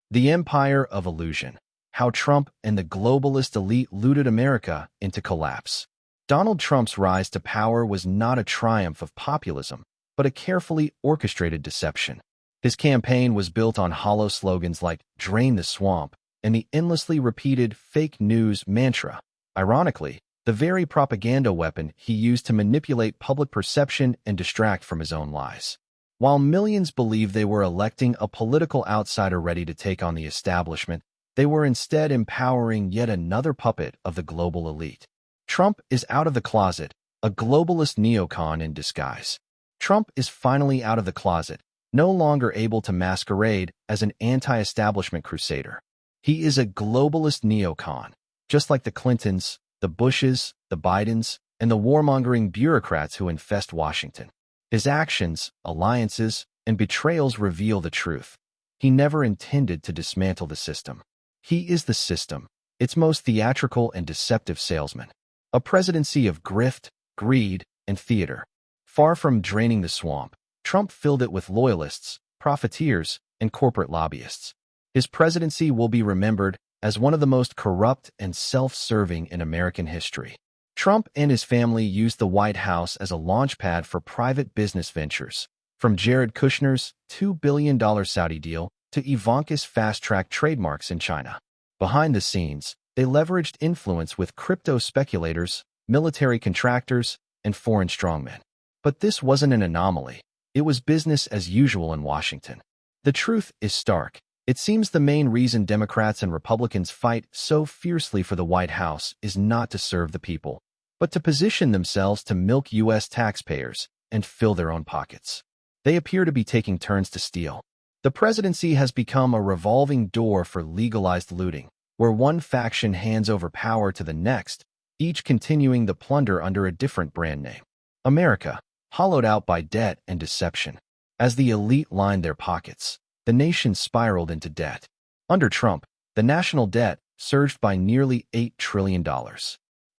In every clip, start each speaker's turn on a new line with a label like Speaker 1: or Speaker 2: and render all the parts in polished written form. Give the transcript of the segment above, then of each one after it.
Speaker 1: The Empire of Illusion: How Trump and the globalist elite looted America into collapse. Donald Trump's rise to power was not a triumph of populism, but a carefully orchestrated deception. His campaign was built on hollow slogans like "drain the swamp" and the endlessly repeated fake news mantra. Ironically, the very propaganda weapon he used to manipulate public perception and distract from his own lies. While millions believed they were electing a political outsider ready to take on the establishment, they were instead empowering yet another puppet of the global elite. Trump is out of the closet, a globalist neocon in disguise. Trump is finally out of the closet, no longer able to masquerade as an anti-establishment crusader. He is a globalist neocon, just like the Clintons, the Bushes, the Bidens, and the warmongering bureaucrats who infest Washington. His actions, alliances, and betrayals reveal the truth. He never intended to dismantle the system. He is the system, its most theatrical and deceptive salesman. A presidency of grift, greed, and theater. Far from draining the swamp, Trump filled it with loyalists, profiteers, and corporate lobbyists. His presidency will be remembered as one of the most corrupt and self-serving in American history. Trump and his family used the White House as a launchpad for private business ventures, from Jared Kushner's $2 billion Saudi deal to Ivanka's fast-track trademarks in China. Behind the scenes, they leveraged influence with crypto speculators, military contractors, and foreign strongmen. But this wasn't an anomaly. It was business as usual in Washington. The truth is stark. It seems the main reason Democrats and Republicans fight so fiercely for the White House is not to serve the people, but to position themselves to milk U.S. taxpayers and fill their own pockets. They appear to be taking turns to steal. The presidency has become a revolving door for legalized looting, where one faction hands over power to the next, each continuing the plunder under a different brand name. America, hollowed out by debt and deception. As the elite lined their pockets, the nation spiraled into debt. Under Trump, the national debt surged by nearly $8 trillion.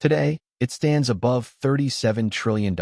Speaker 1: Today, it stands above $37 trillion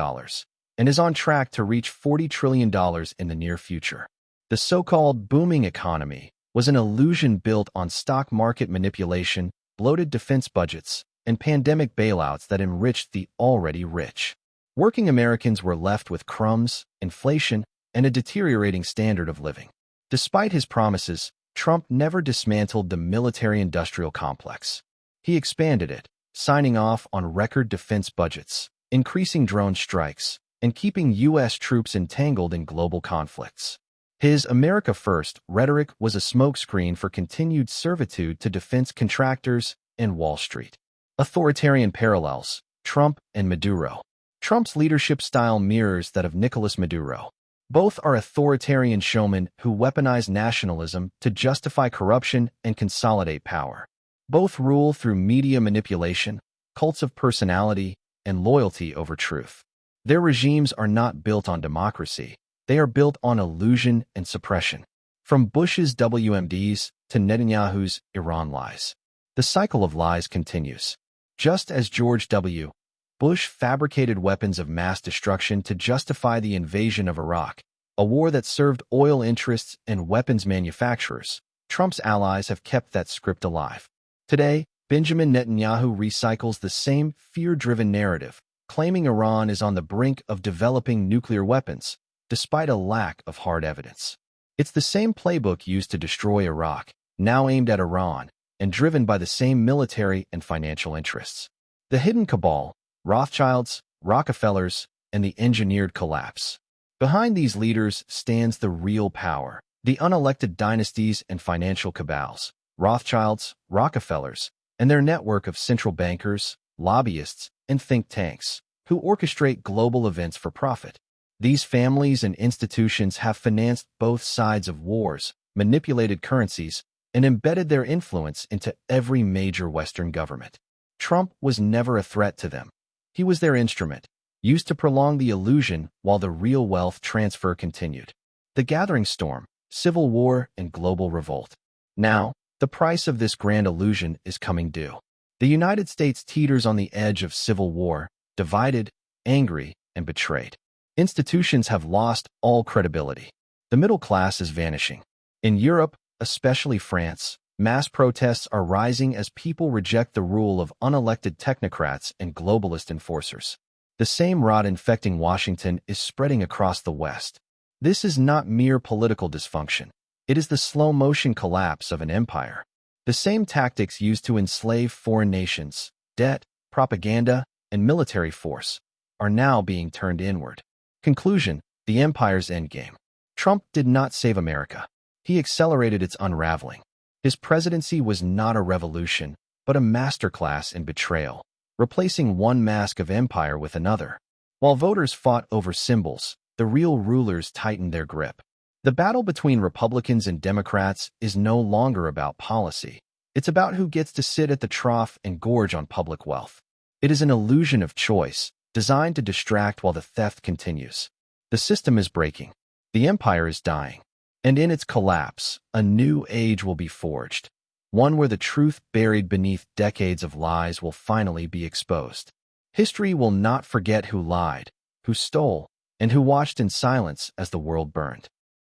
Speaker 1: and is on track to reach $40 trillion in the near future. The so-called booming economy was an illusion built on stock market manipulation, bloated defense budgets, and pandemic bailouts that enriched the already rich. Working Americans were left with crumbs, inflation, and a deteriorating standard of living. Despite his promises, Trump never dismantled the military-industrial complex. He expanded it, signing off on record defense budgets, increasing drone strikes, and keeping U.S. troops entangled in global conflicts. His America First rhetoric was a smokescreen for continued servitude to defense contractors and Wall Street. Authoritarian parallels: Trump and Maduro. Trump's leadership style mirrors that of Nicolas Maduro. Both are authoritarian showmen who weaponize nationalism to justify corruption and consolidate power. Both rule through media manipulation, cults of personality, and loyalty over truth. Their regimes are not built on democracy. They are built on illusion and suppression. From Bush's WMDs to Netanyahu's Iran lies. The cycle of lies continues. Just as George W. Bush fabricated weapons of mass destruction to justify the invasion of Iraq, a war that served oil interests and weapons manufacturers, Trump's allies have kept that script alive. Today, Benjamin Netanyahu recycles the same fear-driven narrative, claiming Iran is on the brink of developing nuclear weapons, despite a lack of hard evidence. It's the same playbook used to destroy Iraq, now aimed at Iran, and driven by the same military and financial interests. The hidden cabal: Rothschilds, Rockefellers, and the engineered collapse. Behind these leaders stands the real power: the unelected dynasties and financial cabals, Rothschilds, Rockefellers, and their network of central bankers, lobbyists, and think tanks, who orchestrate global events for profit. These families and institutions have financed both sides of wars, manipulated currencies, and embedded their influence into every major Western government. Trump was never a threat to them. He was their instrument, used to prolong the illusion while the real wealth transfer continued. The gathering storm: civil war and global revolt. Now, the price of this grand illusion is coming due. The United States teeters on the edge of civil war, divided, angry, and betrayed. Institutions have lost all credibility. The middle class is vanishing. In Europe, especially France, mass protests are rising as people reject the rule of unelected technocrats and globalist enforcers. The same rot infecting Washington is spreading across the West. This is not mere political dysfunction. It is the slow-motion collapse of an empire. The same tactics used to enslave foreign nations, debt, propaganda, and military force, are now being turned inward. Conclusion: the empire's endgame. Trump did not save America. He accelerated its unraveling. His presidency was not a revolution, but a masterclass in betrayal, replacing one mask of empire with another. While voters fought over symbols, the real rulers tightened their grip. The battle between Republicans and Democrats is no longer about policy. It's about who gets to sit at the trough and gorge on public wealth. It is an illusion of choice, designed to distract while the theft continues. The system is breaking. The empire is dying. And in its collapse, a new age will be forged. One where the truth buried beneath decades of lies will finally be exposed. History will not forget who lied, who stole, and who watched in silence as the world burned.